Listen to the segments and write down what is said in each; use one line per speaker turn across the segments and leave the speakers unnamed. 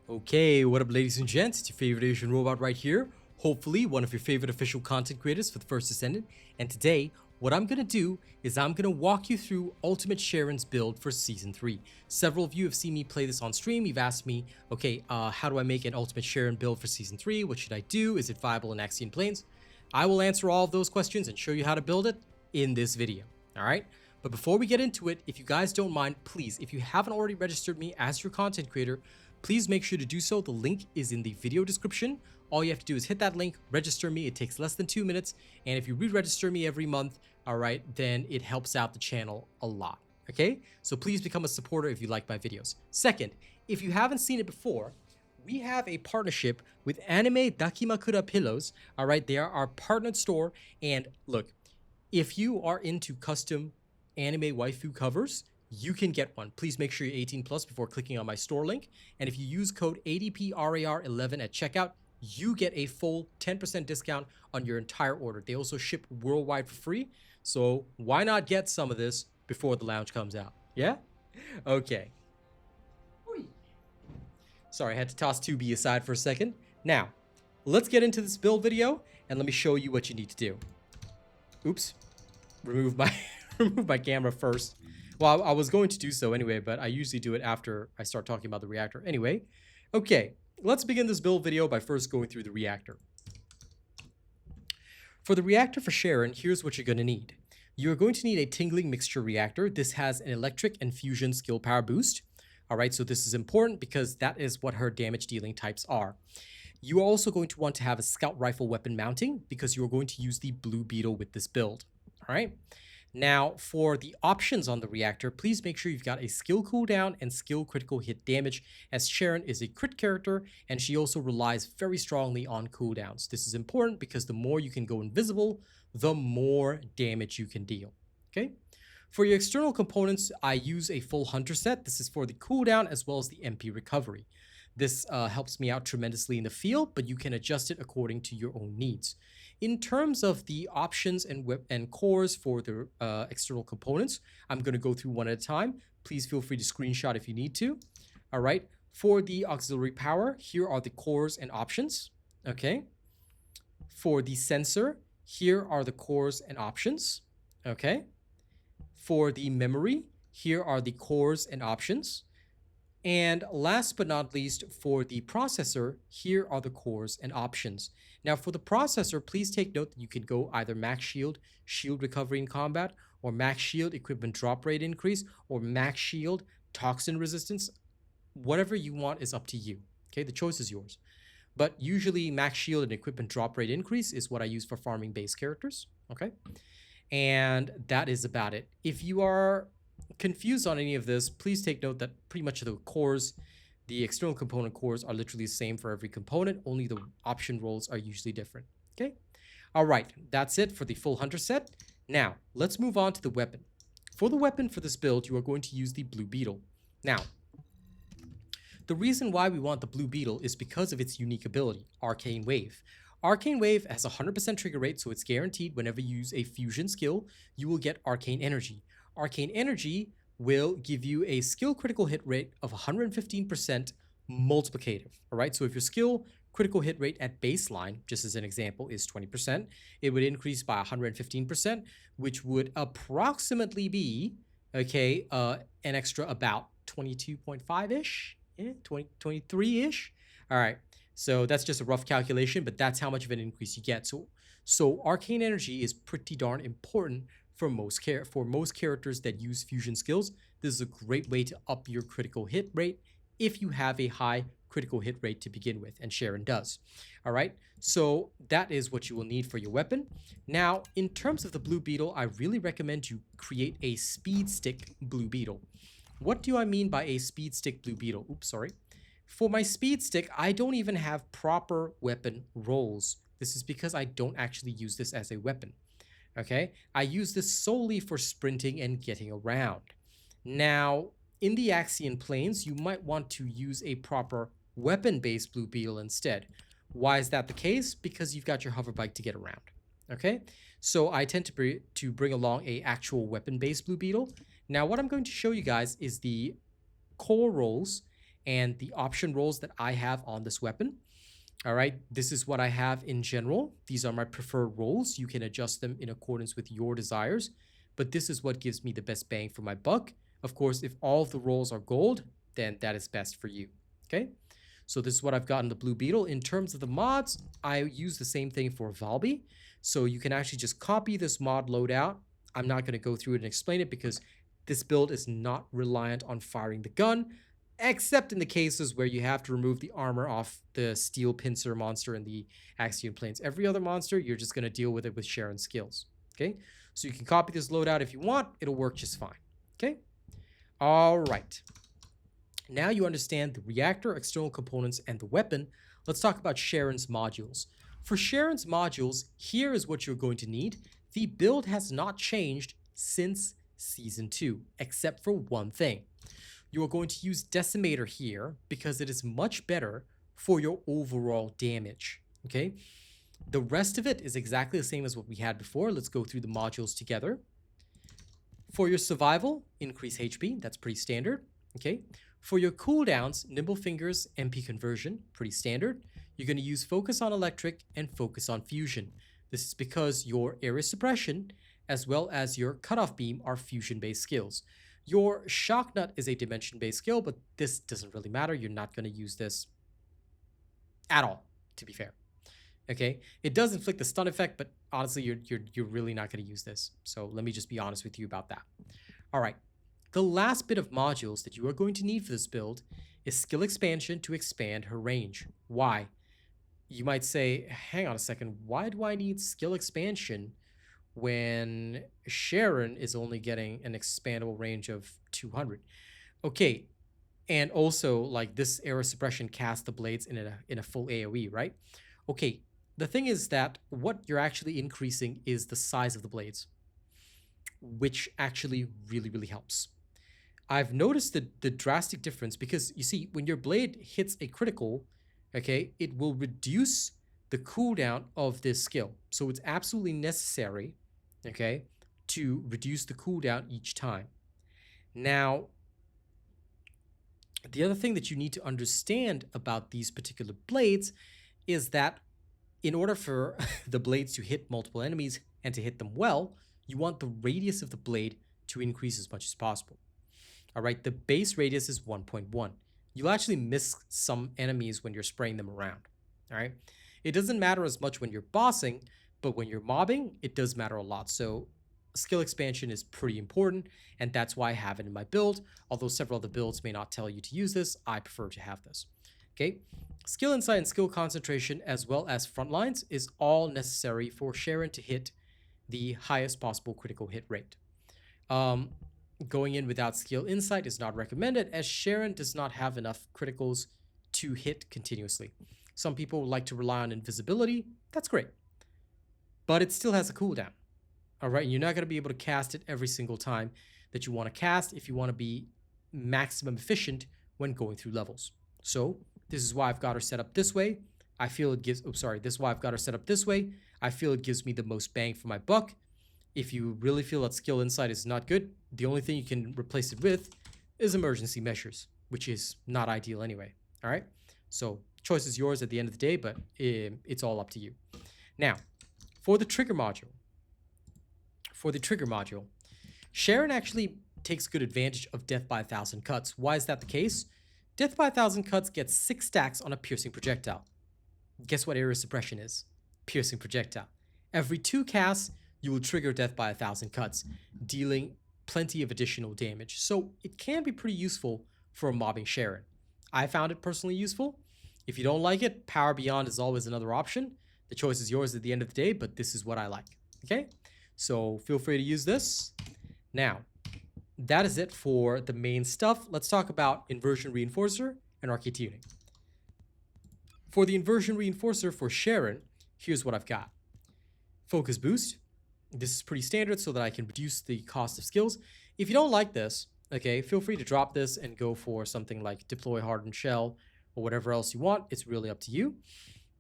Okay, what up ladies and gents, it's your favorite Asian robot right here, hopefully one of your favorite official content creators for the First Descendant, and today, what I'm gonna do is I'm gonna walk you through Ultimate Sharen's build for Season 3. Several of you have seen me play this on stream, you've asked me, okay, how do I make an Ultimate Sharen build for Season 3, what should I do, is it viable in Axion Plains? I will answer all of those questions and show you how to build it in this video, alright? But before we get into it, if you guys don't mind, please, if you haven't already registered me as your content creator, please make sure to do so. The link is in the video description. All you have to do is hit that link, register me. It takes less than 2 minutes. And if you re-register me every month, all right, then it helps out the channel a lot. Okay? So please become a supporter if you like my videos. Second, if you haven't seen it before, we have a partnership with Anime Dakimakura Pillows. All right, they are our partnered store. And look, if you are into custom anime waifu covers, you can get one. Please make sure you're 18 plus before clicking on my store link. And if you use code ADPRAR11 at checkout, you get a full 10% discount on your entire order. They also ship worldwide for free. So why not get some of this before the lounge comes out? Yeah? Okay. Sorry, I had to toss 2B aside for a second. Now, let's get into this build video and let me show you what you need to do. Oops. Remove my camera first. Well, I was going to do so anyway, but I usually do it after I start talking about the reactor. Anyway, okay, let's begin this build video by first going through the reactor. For the reactor for Sharen, here's what you're going to need. You're going to need a tingling mixture reactor. This has an electric and fusion skill power boost. All right, so this is important because that is what her damage dealing types are. You are also going to want to have a scout rifle weapon mounting because you're going to use the blue beetle with this build. All right. Now, for the options on the reactor, please make sure you've got a skill cooldown and skill critical hit damage, as Sharen is a crit character and she also relies very strongly on cooldowns. This is important because the more you can go invisible, the more damage you can deal. Okay. For your external components, I use a full hunter set. This is for the cooldown as well as the MP recovery. This helps me out tremendously in the field, but you can adjust it according to your own needs. In terms of the options and cores for the external components, I'm going to go through one at a time. Please feel free to screenshot if you need to. All right. For the auxiliary power, here are the cores and options. Okay. For the sensor, here are the cores and options. Okay. For the memory, here are the cores and options. And last but not least, for the processor, here are the cores and options. Now for the processor, please take note that you can go either max shield, shield recovery in combat, or max shield equipment drop rate increase, or max shield toxin resistance. Whatever you want is up to you. Okay, the choice is yours. But usually max shield and equipment drop rate increase is what I use for farming base characters. Okay, and that is about it. If you are confused on any of this, please take note that pretty much the cores, the external component cores, are literally the same for every component, only the option roles are usually different. Okay, all right, that's it for the full hunter set. Now let's move on to the weapon. For the weapon for this build, you are going to use the blue beetle. Now the reason why we want the blue beetle is because of its unique ability, Arcane Wave. Arcane Wave has a 100% trigger rate, so it's guaranteed whenever you use a fusion skill, you will get Arcane Energy. Arcane Energy will give you a skill critical hit rate of 115% multiplicative. All right, so if your skill critical hit rate at baseline, just as an example, is 20%, it would increase by 115%, which would approximately be, okay, an extra about 22.5-ish, 23-ish. All right, so that's just a rough calculation, but that's how much of an increase you get. So Arcane Energy is pretty darn important for most characters that use fusion skills. This is a great way to up your critical hit rate if you have a high critical hit rate to begin with, and Sharen does. All right, so that is what you will need for your weapon. Now, in terms of the blue beetle, I really recommend you create a speed stick blue beetle. What do I mean by a speed stick blue beetle? Oops, sorry. For my speed stick, I don't even have proper weapon rolls. This is because I don't actually use this as a weapon. Okay, I use this solely for sprinting and getting around. Now, in the Axion Plains, you might want to use a proper weapon-based blue beetle instead. Why is that the case? Because you've got your hover bike to get around. Okay, so I tend to bring along a actual weapon-based blue beetle. Now, what I'm going to show you guys is the core rolls and the option rolls that I have on this weapon. All right, this is what I have in general. These are my preferred rolls. You can adjust them in accordance with your desires, but this is what gives me the best bang for my buck. Of course, if all of the rolls are gold, then that is best for you. Okay, so this is what I've got in the Blue Beetle. In terms of the mods, I use the same thing for Valby. So you can actually just copy this mod loadout. I'm not going to go through it and explain it because this build is not reliant on firing the gun, except in the cases where you have to remove the armor off the steel pincer monster in the Axion Plains. Every other monster, you're just going to deal with it with Sharen's skills. Okay, so you can copy this loadout if you want. It'll work just fine. Okay, all right. Now you understand the reactor, external components, and the weapon. Let's talk about Sharen's modules. For Sharen's modules, here is what you're going to need. The build has not changed since Season 2, except for one thing. You are going to use Decimator here because it is much better for your overall damage, okay? The rest of it is exactly the same as what we had before. Let's go through the modules together. For your survival, increase HP, that's pretty standard, okay? For your cooldowns, Nimble Fingers, MP Conversion, pretty standard. You're going to use Focus on Electric and Focus on Fusion. This is because your Area Suppression as well as your Cutoff Beam are fusion-based skills. Your Shock Nut is a dimension-based skill, but this doesn't really matter. You're not going to use this at all, to be fair. Okay, it does inflict the stun effect, but honestly, you're really not going to use this. So let me just be honest with you about that. All right, the last bit of modules that you are going to need for this build is Skill Expansion to expand her range. Why? You might say, hang on a second, why do I need Skill Expansion when Sharen is only getting an expandable range of 200? Okay, and also like this Area Suppression casts the blades in a full AoE, right? Okay, the thing is that what you're actually increasing is the size of the blades, which actually really helps. I've noticed the drastic difference because you see, when your blade hits a critical, okay, it will reduce the cooldown of this skill. So it's absolutely necessary, okay, to reduce the cooldown each time. Now, the other thing that you need to understand about these particular blades is that in order for the blades to hit multiple enemies and to hit them well, you want the radius of the blade to increase as much as possible. All right, the base radius is 1.1. You'll actually miss some enemies when you're spraying them around. All right, it doesn't matter as much when you're bossing, but when you're mobbing, it does matter a lot. So skill expansion is pretty important, and that's why I have it in my build. Although several other builds may not tell you to use this, I prefer to have this. Okay, skill insight and skill concentration, as well as front lines, is all necessary for Sharen to hit the highest possible critical hit rate. Going in without skill insight is not recommended, as Sharen does not have enough criticals to hit continuously. Some people like to rely on invisibility. That's great, but it still has a cooldown. All right, you're not going to be able to cast it every single time that you want to cast if you want to be maximum efficient when going through levels. So this is why I've got her set up this way. I feel it gives, this is why I've got her set up this way. I feel it gives me the most bang for my buck. If you really feel that skill insight is not good, the only thing you can replace it with is emergency measures, which is not ideal anyway. All right, so choice is yours at the end of the day, but it's all up to you. Now, for the trigger module, Sharen actually takes good advantage of Death by 1,000 Cuts. Why is that the case? Death by 1,000 Cuts gets 6 stacks on a piercing projectile. Guess what Area Suppression is? Piercing projectile. Every 2 casts, you will trigger Death by 1,000 Cuts, dealing plenty of additional damage. So it can be pretty useful for mobbing Sharen. I found it personally useful. If you don't like it, Power Beyond is always another option. The choice is yours at the end of the day, but this is what I like. Okay? So feel free to use this. Now, that is it for the main stuff. Let's talk about Inversion Reinforcer and Arche Tuning. For the Inversion Reinforcer for Sharen, here's what I've got. Focus Boost. This is pretty standard so that I can reduce the cost of skills. If you don't like this, okay, feel free to drop this and go for something like Deploy Hardened Shell or whatever else you want. It's really up to you.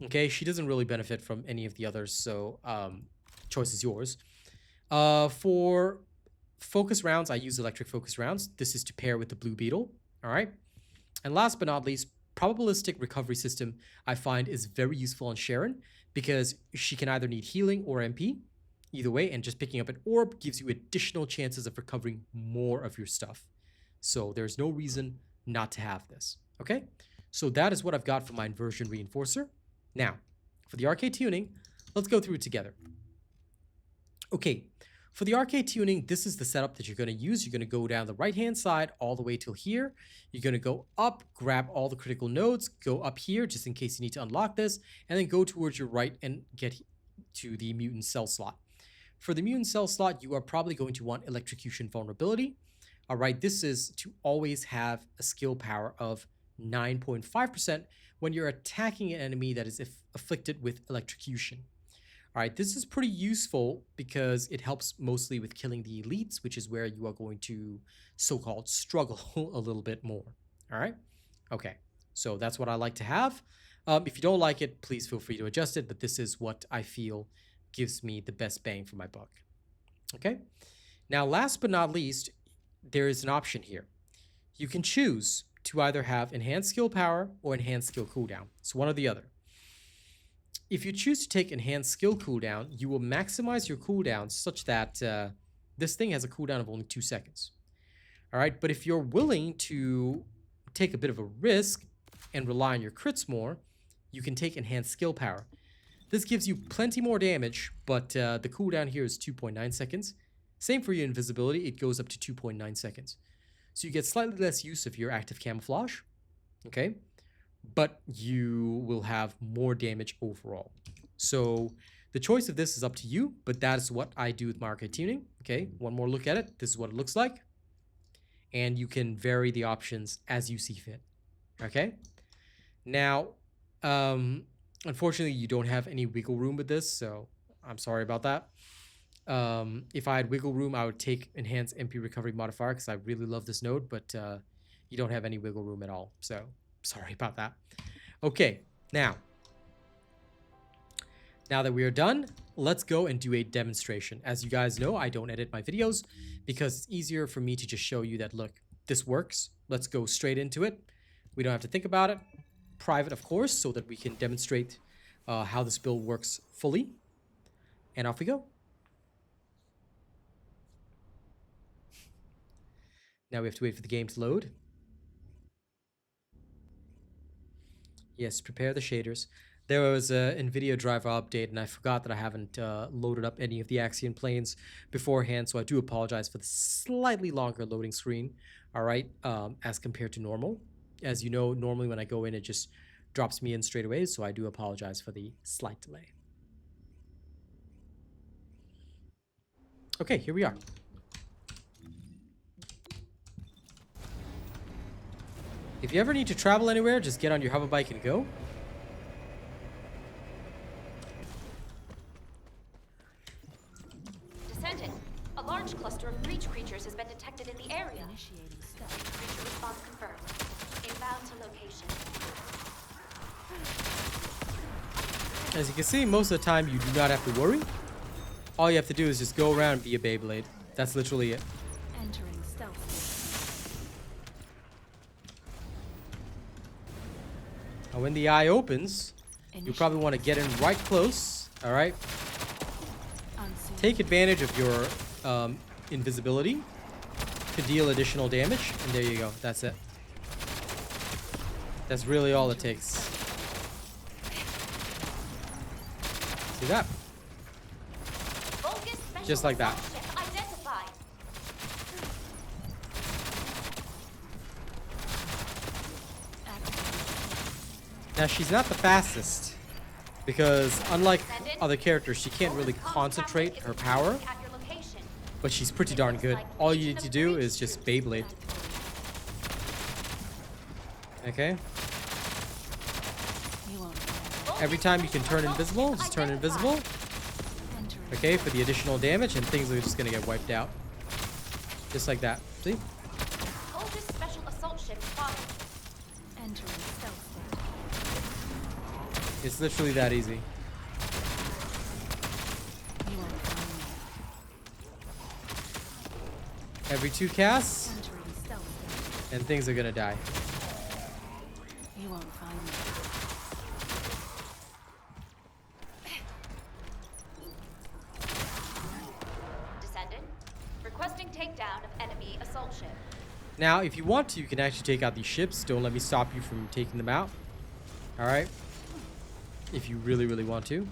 Okay, she doesn't really benefit from any of the others, so choice is yours. For focus rounds, I use electric focus rounds. This is to pair with the Blue Beetle. All right. And last but not least, probabilistic recovery system I find is very useful on Sharen because she can either need healing or MP, either way, and just picking up an orb gives you additional chances of recovering more of your stuff. So there's no reason not to have this, okay? So that is what I've got for my Inversion Reinforcer. Now, for the Arche Tuning, let's go through it together. Okay, for the Arche Tuning, this is the setup that you're going to use. You're going to go down the right-hand side all the way till here. You're going to go up, grab all the critical nodes, go up here just in case you need to unlock this, and then go towards your right and get to the mutant cell slot. For the mutant cell slot, you are probably going to want electrocution vulnerability. All right, this is to always have a skill power of 9.5% when you're attacking an enemy that is afflicted with electrocution. All right, this is pretty useful because it helps mostly with killing the elites, which is where you are going to so-called struggle a little bit more. All right, okay, so that's what I like to have. If you don't like it, please feel free to adjust it, but this is what I feel gives me the best bang for my buck. Okay, now last but not least, there is an option here. You can choose to either have enhanced skill power or enhanced skill cooldown. It's one or the other. If you choose to take enhanced skill cooldown, you will maximize your cooldown such that this thing has a cooldown of only 2 seconds. All right, but if you're willing to take a bit of a risk and rely on your crits more, you can take enhanced skill power. This gives you plenty more damage, but the cooldown here is 2.9 seconds. Same for your invisibility, it goes up to 2.9 seconds. So you get slightly less use of your active camouflage, okay? But you will have more damage overall. So the choice of this is up to you, but that is what I do with my Arche Tuning. Okay, one more look at it. This is what it looks like. And you can vary the options as you see fit. Okay, now, unfortunately, you don't have any wiggle room with this, so I'm sorry about that. If I had wiggle room, I would take Enhanced MP Recovery Modifier because I really love this node, but you don't have any wiggle room at all, so sorry about that. Okay, now that we are done, let's go and do a demonstration. As you guys know, I don't edit my videos because it's easier for me to just show you that, look, this works. Let's go straight into it. We don't have to think about it. Private, of course, so that we can demonstrate how this build works fully. And off we go. Now we have to wait for the game to load. Yes, prepare the shaders. There was a NVIDIA driver update, and I forgot that I haven't loaded up any of the Axion Plains beforehand, so I do apologize for the slightly longer loading screen, all right, as compared to normal. As you know, normally when I go in, it just drops me in straight away, so I do apologize for the slight delay. Okay, here we are. If you ever need to travel anywhere, just get on your hover bike and go.
Descendant, a large cluster of breach creatures has been detected in the area. Initiating stealth. Creature response confirmed. Inbound to location.
As you can see, most of the time you do not have to worry. All you have to do is just go around and be a Beyblade. That's literally it.
Entering stealth.
Now, when the eye opens, you probably want to get in right close, all right? Take advantage of your invisibility to deal additional damage, and there you go. That's it. That's really all it takes. See that? Just like that. Now, she's not the fastest, because unlike other characters, she can't really concentrate her power, but she's pretty darn good. All you need to do is just Beyblade. Okay? Every time you can turn invisible, just turn invisible. Okay, for the additional damage, and things are just gonna get wiped out. Just like that. See? It's literally that easy. Every 2 casts, and things are gonna die.
You won't find me.
Descendant, requesting takedown of enemy assault ship.
Now, if you want to, you can actually take out these ships. Don't let me stop you from taking them out. All right? If you really, really want to.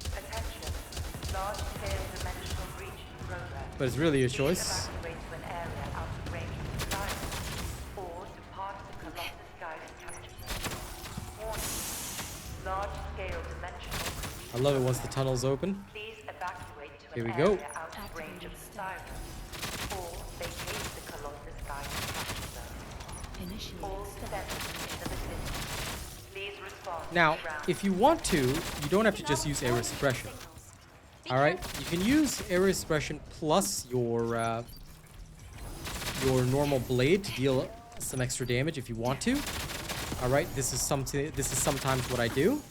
Attention. Large-scale dimensional breach in progress.
But it's really your
Please
choice.
evacuate to an area out of range of the site, or depart the Colossus guided capture zone. Warning. Large-scale dimensional breach.
I love it once the tunnel's open.
Please evacuate to
Here
an
we go.
area out of range of the site, or vacate the Colossus guided capture zone.
Initiate
All
stealth.
descendants in the vicinity. Please respond.
Now,
to ground.
if you want to, you don't have to just use area suppression. All right, you can use area suppression plus your normal blade to deal some extra damage if you want to. All right, this is sometimes what I do,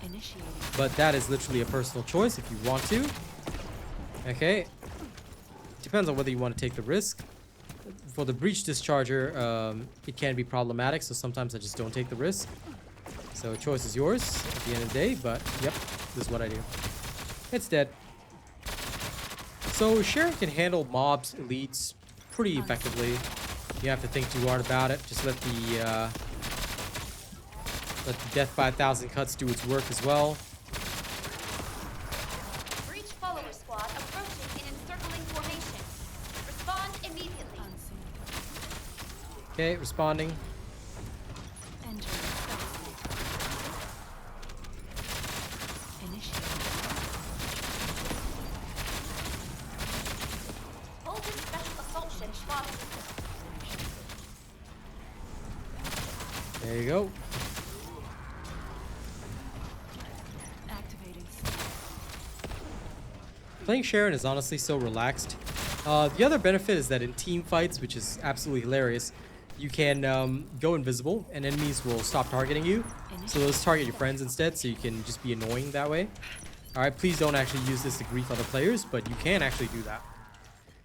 Initiating.
but that is literally a personal choice if you want to. Okay, depends on whether you want to take the risk. For the breach discharger, it can be problematic, so sometimes I just don't take the risk. So choice is yours at the end of the day, but yep, this is what I do. It's dead. So Sharen can handle mobs, elites pretty effectively. You don't have to think too hard about it. Just let the death by 1,000 cuts do its work as well.
Breach follower squad approaching in encircling formation. Respond immediately.
Unseen.
Okay, responding.
Entering stealth. Initiating.
Bolton special assault ship spotted.
There you go.
Activating stealth.
Playing Sharen is honestly so relaxed. The other benefit is that in team fights, which is absolutely hilarious, you can go invisible and enemies will stop targeting you. So let's target your friends instead, so you can just be annoying that way. Alright, please don't actually use this to grief other players, but you can actually do that.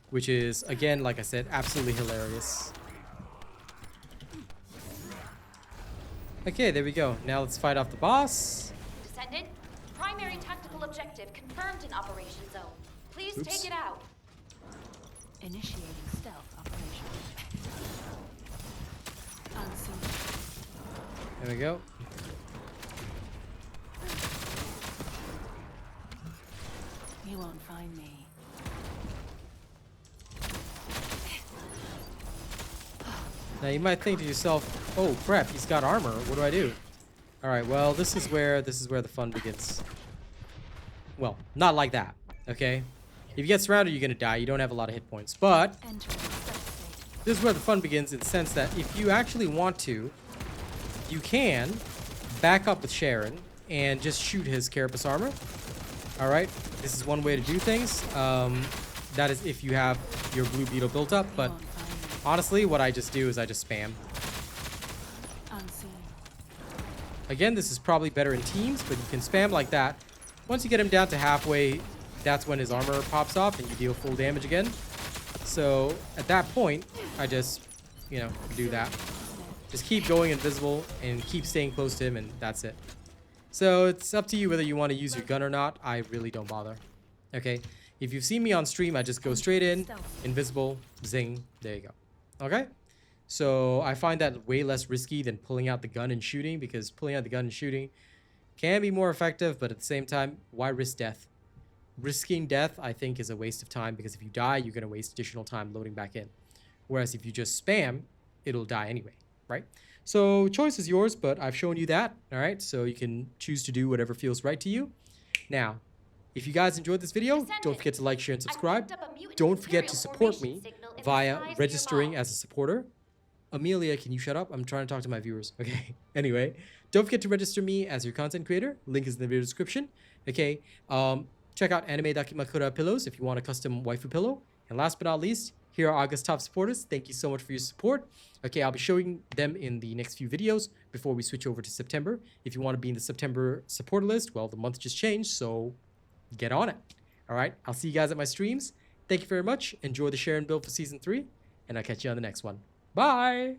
Which is, again, like I said, absolutely hilarious. Okay, there we go. Now let's fight off the boss.
Descendant, primary tactical objective confirmed in Operation Zone. Please
Oops.
take it out.
Initiating stealth operation. Unseen.
There we go.
You won't find me.
Now you might think to yourself, oh crap, he's got armor. What do I do? Alright, well, this is where the fun begins. Well, not like that, okay? If you get surrounded, you're gonna die. You don't have a lot of hit points. But
Entering stealth state.
this is where the fun begins in the sense that if you actually want to, you can back up with Sharen and just shoot his carapace armor. Alright, this is one way to do things. That is if you have your blue beetle built up, but
You won't find me.
honestly, what I just do is I just spam.
Unseen.
Again, this is probably better in teams, but you can spam like that. Once you get him down to halfway, that's when his armor pops off and you deal full damage again. So at that point, I just, you know, do that. Just keep going invisible and keep staying close to him, and that's it. So it's up to you whether you want to use your gun or not. I really don't bother. Okay? If you've seen me on stream, I just go straight in, invisible, zing, there you go. Okay? So I find that way less risky than pulling out the gun and shooting, because pulling out the gun and shooting can be more effective, but at the same time, why risk death? Risking death, I think, is a waste of time, because if you die, you're going to waste additional time loading back in. Whereas if you just spam, it'll die anyway, right? So choice is yours, but I've shown you that, all right? So you can choose to do whatever feels right to you. Now, if you guys enjoyed this video, don't forget to like, share, and subscribe. Don't forget to support me via registering as a supporter. Amelia, can you shut up? I'm trying to talk to my viewers. Okay. Anyway, don't forget to register me as your content creator. Link is in the video description. Okay. Check out anime.kimakura pillows if you want a custom waifu pillow. And last but not least, here are August top supporters. Thank you so much for your support. Okay, I'll be showing them in the next few videos before we switch over to September. If you want to be in the September supporter list, well, the month just changed, so get on it. All right, I'll see you guys at my streams. Thank you very much. Enjoy the Sharen Build for Season 3, and I'll catch you on the next one. Bye!